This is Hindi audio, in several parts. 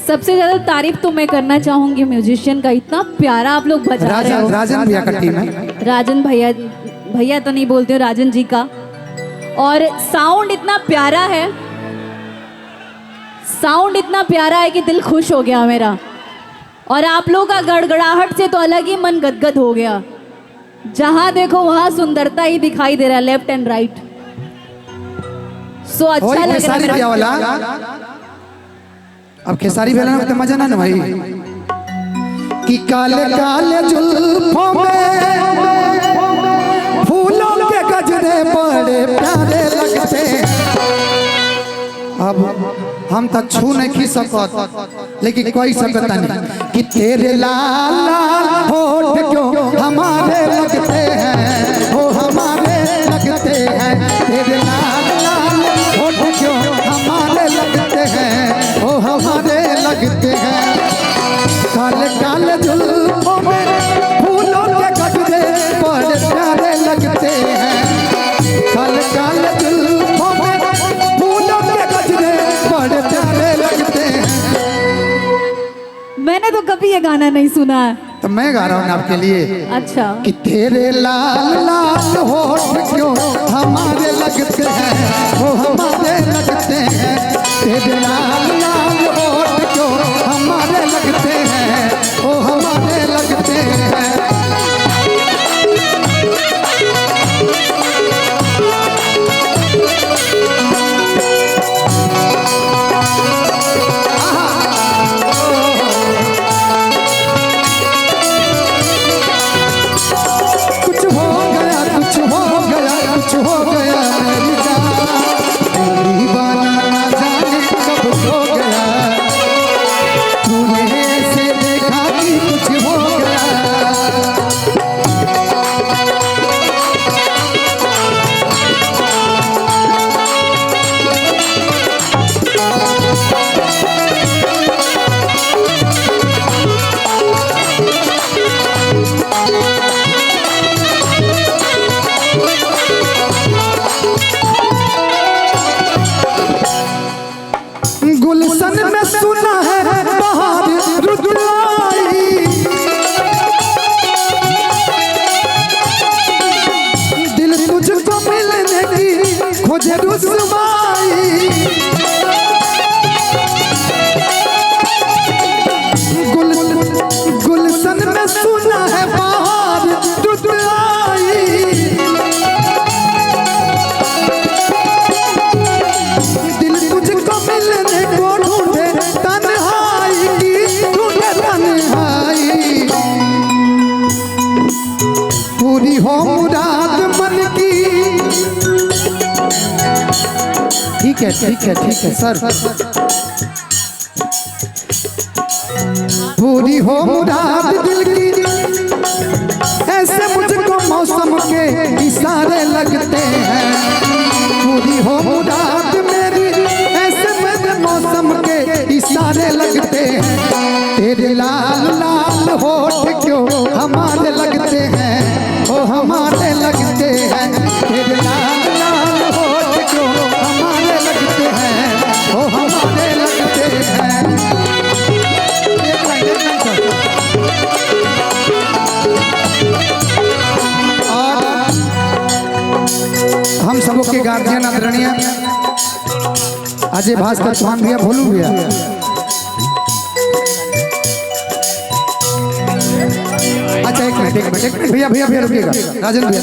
सबसे ज्यादा तारीफ तो मैं करना चाहूंगी म्यूजिशियन का, इतना प्यारा आप लोग बजा रहे हो। राजन भैया का टीम है। राजन भैया, भैया तो नहीं बोलते हो, राजन जी का। और साउंड इतना प्यारा है, साउंड इतना प्यारा है कि दिल खुश हो गया मेरा। और आप लोगों का गड़गड़ाहट से तो अलग ही मन गदगद हो गया। जहां देखो वहां सुंदरता ही दिखाई दे रहा है, लेफ्ट एंड राइट। सो अच्छा लग रहा है वाला। अब खेसारी बेला में तो मजा ना भाई कि काले काले जुल्फों में फूलों के गजरे बड़े प्यारे लगते। अब हम तक छू नहीं खी सकत, लेकिन कोई सकत नहीं कि तेरे लाल लाल होठ क्यों हमारे लगते हैं, वो हमारे लगते हैं। तेरे लाल लाल होठ क्यों हमारे लगते हैं, वो हमारे लगते हैं। काले काले जुल्फों में फूलों के गजरे बड़े प्यारे लगते हैं। काले काले जुल्फों में फूलों के गजरे बड़े प्यारे लगते हैं। मैंने तो कभी ये गाना नहीं सुना है, तो मैं गा रहा हूँ आपके लिए। अच्छा। कि तेरे लाल लाल होठ क्यों हमारे लगते हैं, वो हमारे लगते हैं। तेरे लाल लाल होठ क्यों हमारे लगते हैं, वो हमारे लगते हैं। कुछ हो गया, कुछ हो गया, कुछ हो गया मेरी जान, दीवाना ना जाने कब हो गया। तूने ऐसे देखा कि कुछ हो गया। गुलशन में सुना है बहार रुतलाई, दिल तुझको मिलने की खोजे रुसवाई। गुलशन में सुना है बहार रुतलाई, दिल तुझको मिलने को ढूंढे तन्हाई की, ढूंढे तन्हाई। पूरी हो मुराद मन की। ठीक है ठीक है ठीक है सर। पूरी हो मुराद दिल की, ऐसे मुझको मौसम के इशारे लगते हैं। पूरी हो मुराद मेरी, ऐसे मेरे मौसम के इशारे लगते हैं। तेरे लाल लाल होठ क्यों हमारे लगते हैं, ओ हमारे लगते हैं। तेरे लाल लाल होठ क्यों हमारे लगते हैं, ओ हमारे लगते हैं। और हम सबों के गार्जियन आदरणीय अजय भास्कर चौहान भैया, भोलू भैया, अच्छा एक मिनट भैया भैया भैया रुकिएगा। राजन भैया,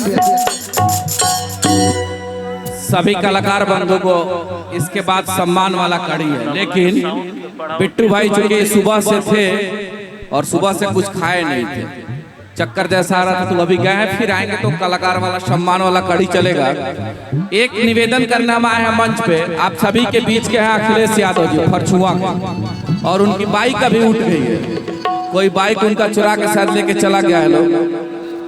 सभी कलाकार बंधु को इसके बाद सम्मान वाला कड़ी है, लेकिन बिट्टू भाई चूंकि सुबह से थे और सुबह से कुछ खाए नहीं थे, चक्कर जैसा आ रहा था, तो अभी गए हैं, फिर आएंगे तो कलाकार वाला सम्मान वाला कड़ी चलेगा। एक निवेदन करना है मंच पे, आप सभी के बीच के हैं अखिलेश यादव जी फरछुआ के, और उनकी बाइक अभी उठ गई है, कोई बाइक उनका चुरा के साथ लेके चला गया है लोग,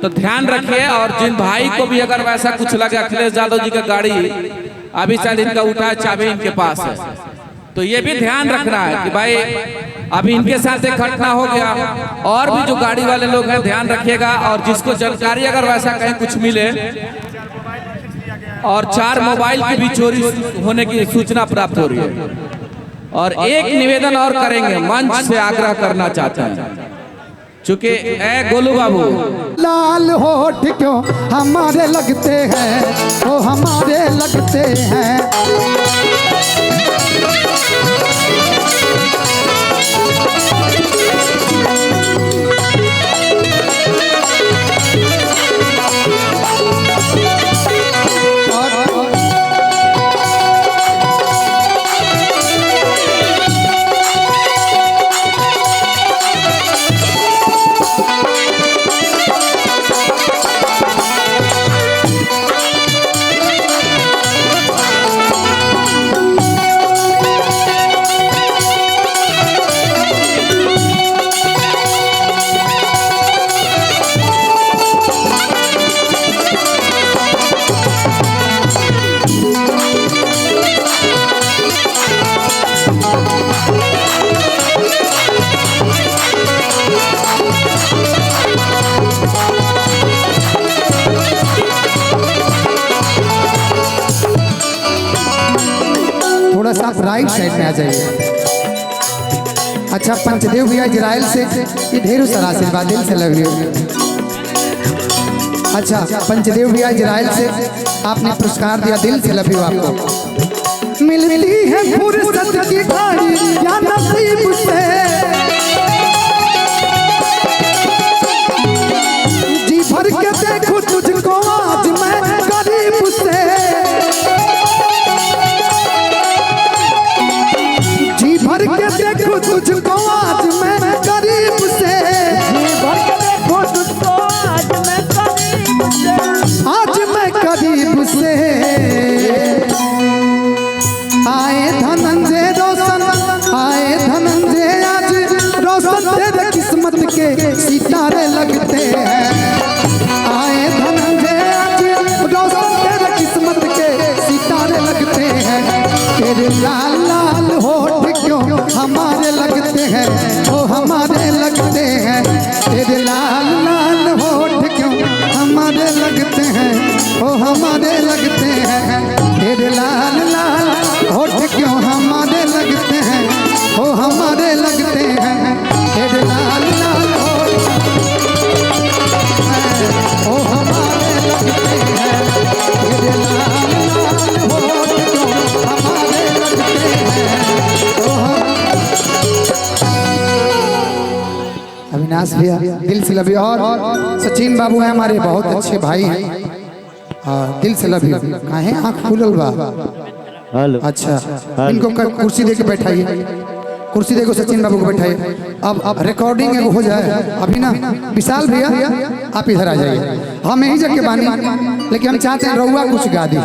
तो ध्यान रखिए। और जिन भाई को भी अगर वैसा कुछ लगे, अखिलेश यादव जी का गाड़ी अभी शायद इनका उठा है, चाबी इनके पास है, तो ये भी ध्यान रखना है कि भाई अभी इनके साथ एक घटना हो गया, और भी जो गाड़ी वाले लोग हैं ध्यान रखिएगा। और जिसको जानकारी अगर वैसा कहीं कुछ मिले, और 4 मोबाइल की भी चोरी होने की सूचना प्राप्त हो रही है, और एक निवेदन और करेंगे, मंच से आग्रह करना चाहते हैं, चूंकि ए गोलू बाबू लाल होठ क्यों हमारे लगते हैं, ओ हमारे लगते हैं। थोड़ा सा आप राइट साइड में आ जाइए। अच्छा, पंचदेव भैया इजराइल से ये ढेरों सारा आशीर्वाद दिल से लग रही है। अच्छा, पंचदेव भैया इजराइल से आपने पुरस्कार दिया, दिल से लव यू आपको। मिलती है फुर्सत की घड़ी या नसीब से, जी भर के देखूं तुझको आज मैं करीब से, जी भर के देखूं तुझको आज मैं करीब से, जी भर के देखूं तुझको आज मैं करीब से, आज मैं करीब से। आए धनंजय रोशन, आए धनंजय आज रोशन तेरे किस्मत के सितारे लगते हैं। आए धनंजय आज रोशन तेरे किस्मत के सितारे लगते हैं। तेरे लाल लाल होठ क्यों हमारे लगते हैं, ओ हमारे लगते हैं। तेरे लाल लाल होठ क्यों हमारे लगते हैं, ओ हमारे लगते हैं। तेरे लाल लाल होठ क्यों हमारे लगते हैं, ओ हमारे लगते हैं। तेरे लाल लाल होठ ओ हमारे लगते हैं। तेरे लाल लाल होठ क्यों हमारे लगते हैं, ओ अविनाश भैया दिल से लव यू। और सचिन बाबू हैं हमारे बहुत अच्छे भाई हैं, दिल से लव यू। कहाँ है, आँख खुलल बा। अच्छा, इनको कुर्सी दे के बैठाइए, कुर्सी देखो सचिन बाबू को बैठाइए। अब रिकॉर्डिंग हो जाए अभी ना। विशाल भैया आप इधर आ जाइए, हम यही जगह बानी, लेकिन हम चाहते हैं रउआ कुछ गा दी।